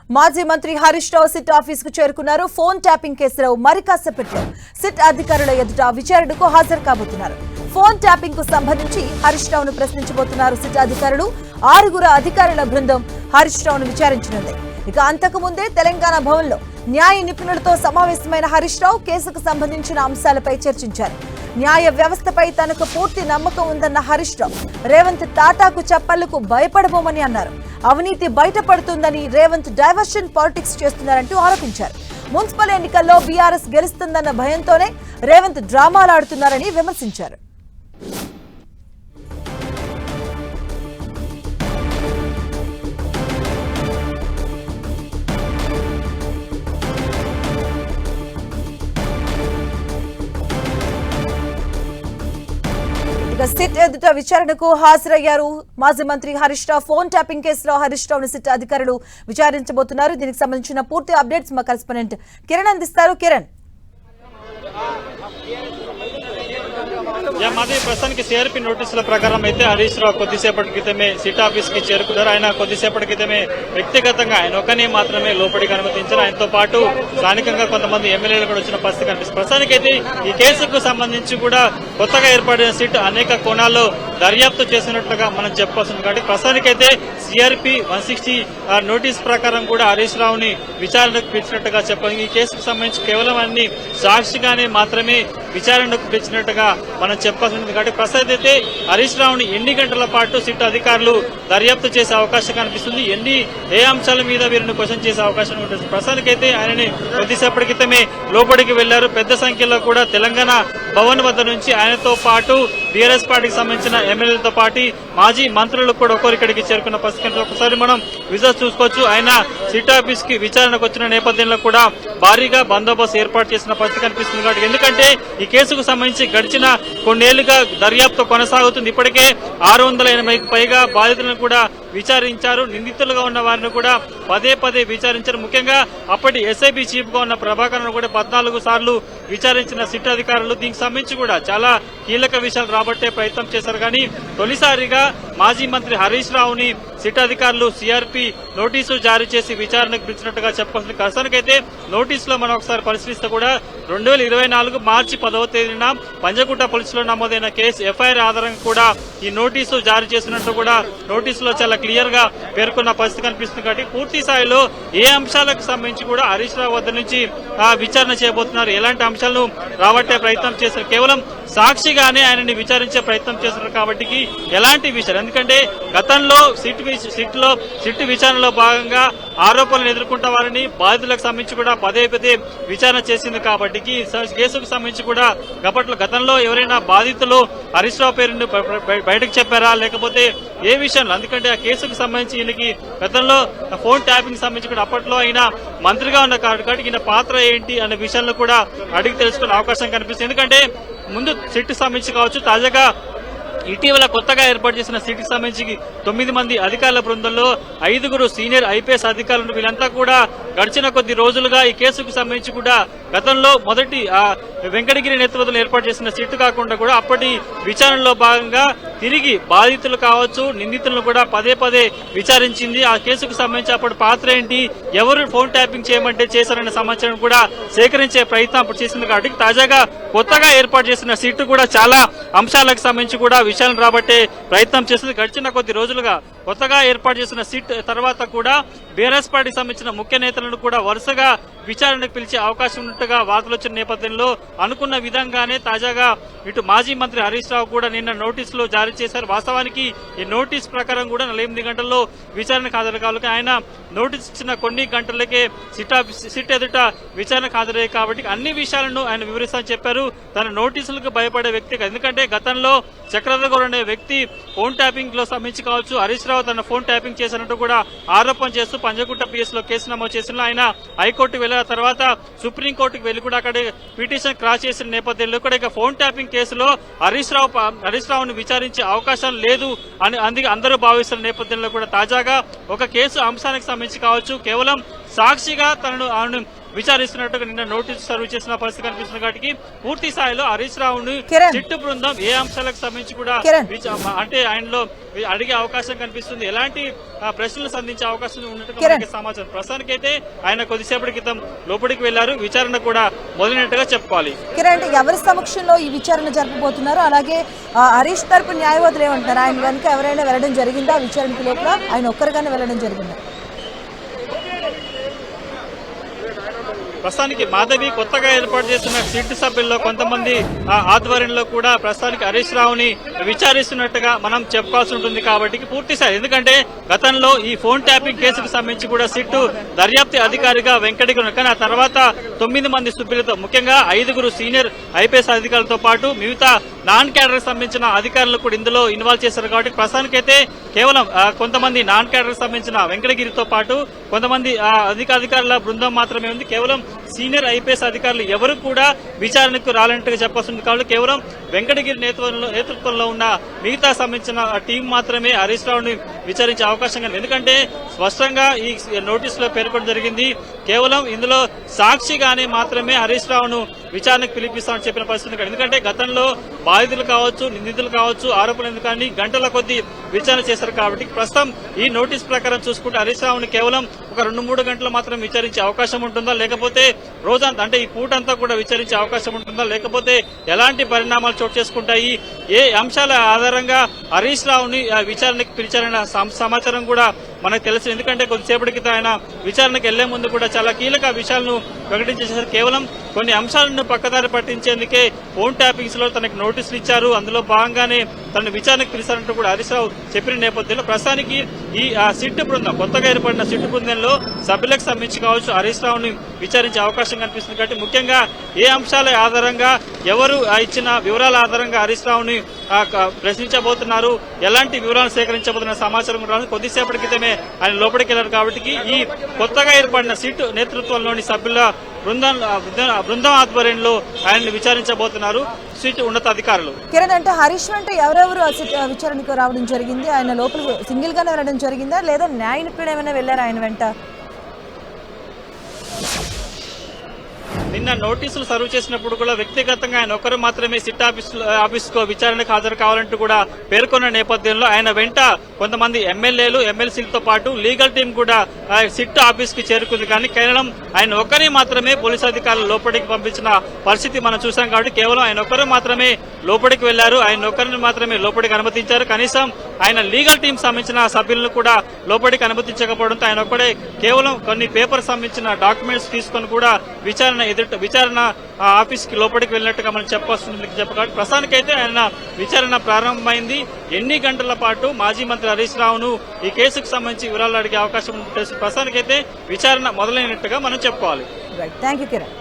మాజీ మంత్రి Harish Rao SIT office కు చేరుకున్నారు. ఫోన్ ట్యాపింగ్ కేసులో మరి కాసేపట్లో సిట్ అధికారుల ఎదుట విచారణకు హాజరు కాబోతున్నారు. ఫోన్ ట్యాపింగ్ కు సంబంధించి హరీష్ రావును ప్రశ్నించబోతున్నారు సిట్ అధికారులు. 6 అధికారుల బృందం హరీష్ రావును విచారించనుంది. ఇక అంతకు ముందే తెలంగాణ భవన్లో న్యాయ నిపుణులతో సమావేశమైన హరీష్ రావు కేసుకు సంబంధించిన అంశాలపై చర్చించారు. న్యాయ వ్యవస్థపై తనకు పూర్తి నమ్మకం ఉందన్న హరీష్ రావు రేవంత్ తాటాకు చప్పళ్లకు భయపడబోమని అన్నారు. అవినీతి బయటపడుతుందని రేవంత్ డైవర్షన్ పాలిటిక్స్ చేస్తున్నారంటూ ఆరోపించారు. మున్సిపల్ ఎన్నికల్లో బీఆర్ఎస్ గెలుస్తుందన్న భయంతోనే రేవంత్ డ్రామాలాడుతున్నారని విమర్శించారు. సిట్ ఎదుట విచారణకు హాజరయ్యారు మాజీ మంత్రి హరీష్ రావు. ఫోన్ ట్యాపింగ్ కేసులో హరీష్ రావును సిట్ అధికారులు విచారించబోతున్నారు. దీనికి సంబంధించిన పూర్తి అప్డేట్స్ మా కరెస్పాండెంట్ కిరణ్ అందిస్తారు. కిరణ్, మాది ప్రస్తుతానికి సిఆర్పీ నోటీసుల ప్రకారం అయితే హరీష్ రావు కొద్దిసేపటి క్రితమే సిట్ ఆఫీస్ కి చేరుకున్నారు. ఆయన కొద్దిసేపటి క్రితమే వ్యక్తిగతంగా ఆయన ఒకనే మాత్రమే లోపలికి అనుమతించారు. ఆయనతో పాటు స్థానికంగా కొంతమంది ఎమ్మెల్యేలు కూడా వచ్చిన పరిస్థితి కనిపిస్తుంది. ప్రస్తుతానికైతే ఈ కేసుకు సంబంధించి కూడా కొత్తగా ఏర్పడిన సిట్ అనేక కోణాల్లో దర్యాప్తు చేసినట్లుగా మనం చెప్పాల్సింది. కాబట్టి ప్రస్తుతానికైతే సిఆర్పీ 160 నోటీస్ ప్రకారం కూడా హరీష్ రావుని విచారణకు పిలిచినట్టుగా చెప్పాలి. ఈ కేసుకు సంబంధించి కేవలం అన్ని సాక్షిగానే మాత్రమే విచారణకు పిలిచినట్టుగా మనం చెప్పాల్సి ఉంటుంది. కాబట్టి ప్రస్తుతం అయితే హరీష్ రావుని ఎన్ని గంటల పాటు సిట్ అధికారులు దర్యాప్తు చేసే అవకాశం కనిపిస్తుంది, ఏ అంశాల మీద వీరిని క్వశ్చన్ చేసే అవకాశం ఉంటుంది. ప్రస్తుతానికైతే ఆయనని కొద్దిసేపటి క్రితమే లోపలికి వెళ్లారు. పెద్ద సంఖ్యలో కూడా తెలంగాణ భవన్ వద్ద నుంచి ఆయనతో పాటు బీఆర్ఎస్ పార్టీకి సంబంధించిన ఎమ్మెల్యేలతో పాటు మాజీ మంత్రులు కూడా ఒక్కొక్కరికి చేరుకున్న పరిస్థితి. ఒకసారి మనం విజువల్స్ చూసుకోవచ్చు. ఆయన సిట్ ఆఫీస్ కి విచారణకు వచ్చిన నేపథ్యంలో కూడా భారీగా బందోబస్తు ఏర్పాటు చేసిన పరిస్థితి కనిపిస్తుంది. కాబట్టి ఎందుకంటే ఈ కేసుకు సంబంధించి గడిచిన కొన్నేళ్లుగా దర్యాప్తు కొనసాగుతుంది. ఇప్పటికే 680కి పైగా బాధితులను కూడా విచారించారు. నిందితులుగా ఉన్న వారిని కూడా పదే విచారించారు. ముఖ్యంగా అప్పటి ఎస్ఐబి చీఫ్ గా ఉన్న ప్రభాకర్ కూడా 14 సార్లు విచారించిన సిట్ అధికారులు దీనికి సంబంధించి కూడా చాలా కీలక విషయాలు రాబట్టే ప్రయత్నం చేశారు. కానీ తొలిసారిగా మాజీ మంత్రి హరీష్ రావుని సిట్ అధికారులు సిఆర్పీ నోటీసు జారీ చేసి విచారణకు పిలిచినట్టుగా చెప్పాల్సింది. ప్రస్తుతానికైతే నోటీసులో మనం ఒకసారి పరిశీలిస్తే కూడా 2024 మార్చి 10వ తేదీన పంజగుట్ట పోలీసులో నమోదైన కేసు ఎఫ్ఐఆర్ ఆధారంగా కూడా ఈ నోటీసు జారీ చేసినట్టు కూడా నోటీసులో చాలా క్లియర్ గా పేర్కొన్న పరిస్థితి కనిపిస్తుంది. కాబట్టి పూర్తి స్థాయిలో ఏ అంశాలకు సంబంధించి కూడా హరీష్ రావు వద్ద నుంచి విచారణ చేయబోతున్నారు, ఎలాంటి అంశాలను రాబట్టే ప్రయత్నం చేశారు, కేవలం సాక్షిగానే ఆయనని విచారించే ప్రయత్నం చేస్తున్నారు. కాబట్టి ఎలాంటి విషయాలు, ఎందుకంటే గతంలో సిట్ విచారణలో భాగంగా ఆరోపణలు ఎదుర్కొంటున్న వారిని బాధితులకు సంబంధించి కూడా పదే విచారణ చేసింది. కాబట్టి కేసుకు సంబంధించి కూడా గతంలో ఎవరైనా బాధితులు హరీష్ రావు పేరును బయటకు చెప్పారా, లేకపోతే ఏ విషయంలో, ఎందుకంటే ఆ కేసుకు సంబంధించి ఈయనకి గతంలో ఫోన్ ట్యాపింగ్ సంబంధించి కూడా అప్పట్లో ఆయన మంత్రిగా ఉన్న కాబట్టి ఈయన పాత్ర ఏంటి అనే విషయంలో కూడా అడిగి తెలుసుకునే అవకాశం కనిపిస్తుంది. ఎందుకంటే ముందు సిట్ సంబంధించి కావచ్చు, తాజాగా ఇటీవల కొత్తగా ఏర్పాటు చేసిన సిట్ కి సంబంధించి 9 మంది అధికారుల బృందంలో 5 సీనియర్ ఐపీఎస్ అధికారులు వీళ్ళంతా కూడా గడిచిన కొద్ది రోజులుగా ఈ కేసుకు సంబంధించి కూడా గతంలో మొదటి వెంకటగిరి నేతృత్వంలో ఏర్పాటు చేసిన సిట్ కాకుండా కూడా అప్పటి విచారణలో భాగంగా తిరిగి బాధితులు కావచ్చు, నిందితులను కూడా పదే విచారించింది. ఆ కేసుకు సంబంధించి అప్పుడు పాత్ర ఏంటి, ఎవరు ఫోన్ ట్యాపింగ్ చేయమంటే చేశారనే సమాచారం కూడా సేకరించే ప్రయత్నం అప్పుడు చేసింది. కాబట్టి తాజాగా కొత్తగా ఏర్పాటు చేసిన సిట్ కూడా చాలా అంశాలకు సంబంధించి కూడా విషయాలను రాబట్టే ప్రయత్నం చేస్తుంది. గడిచిన కొద్ది రోజులుగా కొత్తగా ఏర్పాటు చేసిన సిట్ తర్వాత కూడా బీఆర్ఎస్ పార్టీకి సంబంధించిన ముఖ్య నేతలను కూడా వరుసగా విచారణకు పిలిచే అవకాశం ఉన్నట్టుగా వార్తలు వచ్చిన నేపథ్యంలో అనుకున్న విధంగానే తాజాగా ఇటు మాజీ మంత్రి హరీష్ రావు కూడా నిన్న నోటీసులు జారీ చేశారు. వాస్తవానికి ఈ నోటీస్ ప్రకారం కూడా 48 గంటల్లో విచారణకు హాజరు కావాలి. ఆయన నోటీస్ ఇచ్చిన కొన్ని గంటలకే సిట్ ఎదుట విచారణకు హాజరయ్యాయి. కాబట్టి అన్ని విషయాలను ఆయన వివరిస్తానని చెప్పారు. తన నోటీసులకు భయపడే వ్యక్తి, ఎందుకంటే గతంలో చక్రధర్ అనే వ్యక్తి ఫోన్ ట్యాపింగ్ లో సంబంధించి కావచ్చు, హరీష్ రావు తన ఫోన్ ట్యాపింగ్ చేసినట్టు కూడా ఆరోపణ చేస్తూ పంజగుట్ట పిఎస్ లో కేసు నమోదు చేసిన ఆయన హైకోర్టుకు వెళ్లిన తర్వాత సుప్రీంకోర్టుకు వెళ్లి కూడా అక్కడ పిటిషన్ క్రాస్ చేసిన నేపథ్యంలో కూడా ఇక ఫోన్ ట్యాపింగ్ కేసులో హరీష్ రావును విచారించే అవకాశం లేదు అని అందరూ భావిస్తున్న నేపథ్యంలో కూడా తాజాగా ఒక కేసు అంశానికి సంబంధించి సంబంధించి కావచ్చు కేవలం సాక్షిగా ఆమెను విచారిస్తున్నట్టుగా నిన్న నోటీసు సర్వ్ చేసిన పరిస్థితి కనిపిస్తుంది. కాబట్టి పూర్తి స్థాయిలో హరీష్ రావుని సిట్టు బృందం ఏ అంశాలకు సంబంధించి కూడా అంటే ఆయనలో అడిగే అవకాశం కనిపిస్తుంది, ఎలాంటి ప్రశ్నలు సంధించే అవకాశం ఉన్నట్టుగా సమాచారం. ప్రస్తుతానికైతే ఆయన కొద్దిసేపటి క్రితం లోపలికి వెళ్లారు, విచారణ కూడా మొదలైనట్టుగా చెప్పుకోవాలి. కిరణ్, ఎవరి సమక్షంలో ఈ విచారణ జరపబోతున్నారు? అలాగే హరీష్ తరపు న్యాయవాదులు ఏమంటున్నారు? ఆయన కనుక ఎవరైనా వెళ్ళడం జరిగిందా విచారణకి లోపల? ఆయన ఒక్కరిగానే వెళ్ళడం జరిగిందా? ప్రస్తుతానికి మాధవి కొత్తగా ఏర్పాటు చేస్తున్న సిట్ సభ్యుల్లో కొంతమంది ఆధ్వర్యంలో కూడా ప్రస్తుతానికి హరీష్ రావుని విచారిస్తున్నట్టుగా మనం చెప్పుకోవాల్సి ఉంటుంది. కాబట్టి పూర్తిస్థాయి, ఎందుకంటే గతంలో ఈ ఫోన్ ట్యాపింగ్ కేసుకు సంబంధించి కూడా సిట్టు దర్యాప్తు అధికారిగా వెంకటగిరి ఉన్నారు. కానీ ఆ తర్వాత 9 మంది సభ్యులతో ముఖ్యంగా 5 సీనియర్ ఐపీఎస్ అధికారులతో పాటు మిగతా నాన్ క్యాడర్ సంబంధించిన అధికారులు కూడా ఇందులో ఇన్వాల్వ్ చేశారు. కాబట్టి ప్రస్తుతానికైతే కేవలం కొంతమంది నాన్ క్యాడర్ సంబంధించిన వెంకటగిరితో పాటు కొంతమంది అధికారుల బృందం మాత్రమే ఉంది. కేవలం సీనియర్ ఐపీఎస్ అధికారులు ఎవరు కూడా విచారణకు రాలంటగా చెప్పాల్సింది. కాబట్టి కేవలం వెంకటగిరి నేతృత్వంలో ఉన్న మిగతా సంబంధించిన టీం మాత్రమే హరీష్ రావుని విచారించే అవకాశం ఉంది. ఎందుకంటే స్పష్టంగా ఈ నోటీసులో పేర్కొనడం జరిగింది, కేవలం ఇందులో సాక్షిగానే మాత్రమే హరీష్ రావును విచారణకు పిలిపిస్తామని చెప్పిన పరిస్థితి. ఎందుకంటే గతంలో బాధితులు కావచ్చు, నిందితులు కావచ్చు, ఆరోపణలు కానీ గంటల కొద్దీ విచారణ చేశారు. కాబట్టి ప్రస్తుతం ఈ నోటీస్ ప్రకారం చూసుకుంటే హరీష్ రావుని కేవలం ఒక 2-3 గంటలు మాత్రం విచారించే అవకాశం ఉంటుందా, లేకపోతే రోజంతా అంటే ఈ పూటంతా కూడా విచారించే అవకాశం ఉంటుందా, లేకపోతే ఎలాంటి పరిణామాలు చోటు చేసుకుంటాయి, ఏ అంశాల ఆధారంగా హరీష్ రావుని విచారణకు పిలిచారన్న సమాచారం కూడా మనకు తెలుసు. ఎందుకంటే కొద్దిసేపటి క్రితం ఆయన విచారణకు వెళ్లే ముందు కూడా చాలా కీలక విషయాలను ప్రకటించేశారు. కేవలం కొన్ని అంశాలను పక్కదారి పట్టించేందుకే ఫోన్ ట్యాపింగ్స్ లో తనకు నోటీసులు ఇచ్చారు, అందులో భాగంగానే తనను విచారణకు పిలిచారంటూ కూడా హరీష్ రావు చెప్పిన నేపథ్యంలో ప్రస్తుతానికి ఈ సిట్టు బృందం కొత్తగా ఏర్పడిన సిట్టు బృందంలో సభ్యులకు సంబంధించి కావచ్చు హరీష్ రావుని విచారించే అవకాశం కనిపిస్తుంది. కాబట్టి ముఖ్యంగా ఏ అంశాల ఆధారంగా ఎవరు ఇచ్చిన వివరాల ఆధారంగా హరీష్ రావుని ప్రశ్నించబోతున్నారు, ఎలాంటి వివరాలు సేకరించబోతున్న సమాచారం రావడం కొద్దిసేపటి క్రితమే ఆయన లోపలికి వెళ్లారు. కాబట్టి ఈ కొత్తగా ఏర్పడిన సిట్ నేతృత్వంలోని సభ్యుల బృందం ఆధ్వర్యంలో ఆయన్ని విచారించబోతున్నారు సిట్ ఉన్నతాధికారులు. కిరణ్, అంటే హరీష్ వెంట ఎవరెవరు విచారణకు రావడం జరిగింది? ఆయన లోపల సింగిల్ గానే వెళ్ళడం జరిగిందా, లేదా న్యాయ నిపుణుడు ఏమైనా వెళ్లారా ఆయన వెంట? నిన్న నోటీసులు సర్వ్ చేసినప్పుడు కూడా వ్యక్తిగతంగా ఆయన ఒకరు మాత్రమే సిట్ ఆఫీస్కు విచారణకు హాజరు కావాలంటూ కూడా పేర్కొన్న నేపథ్యంలో ఆయన వెంట కొంతమంది ఎమ్మెల్యేలు, ఎమ్మెల్సీలతో పాటు లీగల్ టీం కూడా సిట్ ఆఫీస్ కి చేరుకుంది. కానీ కేవలం ఆయన ఒక్కరిని మాత్రమే పోలీసు అధికారులు లోపలికి పంపించిన పరిస్థితి మనం చూసాం. కాబట్టి కేవలం ఆయన ఒక్కరు మాత్రమే లోపలికి వెళ్లారు, ఆయన ఒక్కరిని మాత్రమే లోపలికి అనుమతించారు. కనీసం ఆయన లీగల్ టీం సంబంధించిన సభ్యులను కూడా లోపలికి అనుమతించకపోవడంతో ఆయన ఒక్కడే కేవలం కొన్ని పేపర్ సంబంధించిన డాక్యుమెంట్స్ తీసుకొని కూడా విచారణ ఆఫీస్ కి లోపలికి వెళ్ళినట్టుగా మనం చెప్పాలి. ప్రస్తుతానికైతే ఆయన విచారణ ప్రారంభమైంది. ఎన్ని గంటల పాటు మాజీ మంత్రి హరీష్ రావును ఈ కేసుకు సంబంధించి వివరాలు అడిగే అవకాశం ఉంటుంది. ప్రస్తుతానికైతే విచారణ మొదలైనట్టుగా మనం చెప్పుకోవాలి. థాంక్యూ కిరణ్.